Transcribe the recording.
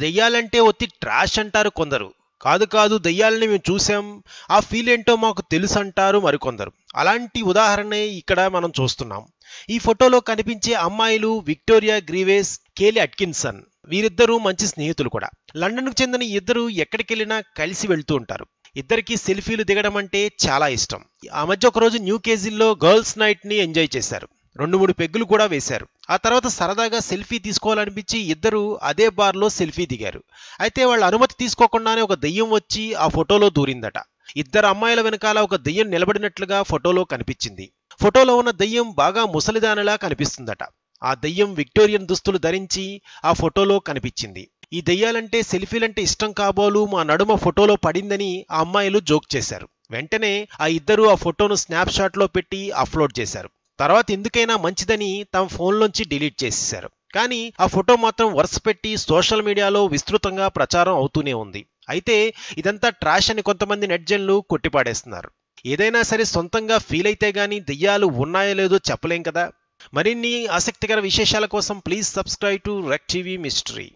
దెయ్యాలంటే ఒత్తి ట్రాష్ అంటారు కొందరు. కాదు కాదు దెయ్యాలని మేము చూసాం, ఆ ఫీల్ ఏంటో మాకు తెలుసు అంటారు మరికొందరు. అలాంటి ఉదాహరణే ఇక్కడ మనం చూస్తున్నాం. ఈ ఫోటోలో కనిపించే అమ్మాయిలు విక్టోరియా గ్రీవేస్, కేలీ అట్కిన్సన్. వీరిద్దరూ మంచి స్నేహితులు కూడా. లండన్కు చెందిన ఇద్దరు ఎక్కడికెళ్ళినా కలిసి వెళ్తూ ఉంటారు. ఇద్దరికి సెల్ఫీలు దిగడం అంటే చాలా ఇష్టం. ఆ మధ్య ఒకరోజు న్యూ కేజిల్లో గర్ల్స్ నైట్ ని ఎంజాయ్ చేశారు. 2-3 పెగ్గులు కూడా వేశారు. ఆ తర్వాత సరదాగా సెల్ఫీ తీసుకోవాలనిపించి ఇద్దరు అదే బార్లో సెల్ఫీ దిగారు. అయితే వాళ్ళ అనుమతి తీసుకోకుండానే ఒక దెయ్యం వచ్చి ఆ ఫోటోలో దూరిందట. ఇద్దరు అమ్మాయిల వెనకాల ఒక దెయ్యం నిలబడినట్లుగా ఫోటోలో కనిపించింది. ఫోటోలో ఉన్న దెయ్యం బాగా ముసలిదానిలా కనిపిస్తుందట. ఆ దెయ్యం విక్టోరియన్ దుస్తులు ధరించి ఆ ఫోటోలో కనిపించింది. ఈ దెయ్యాలంటే సెల్ఫీలంటే ఇష్టం కాబోలు మా నడుమ ఫోటోలో పడిందని ఆ అమ్మాయిలు జోక్ చేశారు. వెంటనే ఆ ఇద్దరు ఆ ఫోటోను స్నాప్ షాట్ లో పెట్టి అప్లోడ్ చేశారు. తర్వాత ఎందుకైనా మంచిదని తమ ఫోన్లోంచి డిలీట్ చేసేశారు. కానీ ఆ ఫోటో మాత్రం వరుస పెట్టి సోషల్ మీడియాలో విస్తృతంగా ప్రచారం అవుతూనే ఉంది. అయితే ఇదంతా ట్రాష్ అని కొంతమంది నెట్జన్లు కొట్టిపాడేస్తున్నారు. ఏదైనా సరే సొంతంగా ఫీల్ అయితే గానీ దెయ్యాలు ఉన్నాయో లేదో చెప్పలేం కదా. మరిన్ని ఆసక్తికర విశేషాల కోసం ప్లీజ్ సబ్స్క్రైబ్ టు రెక్ టీవీ మిస్టరీ.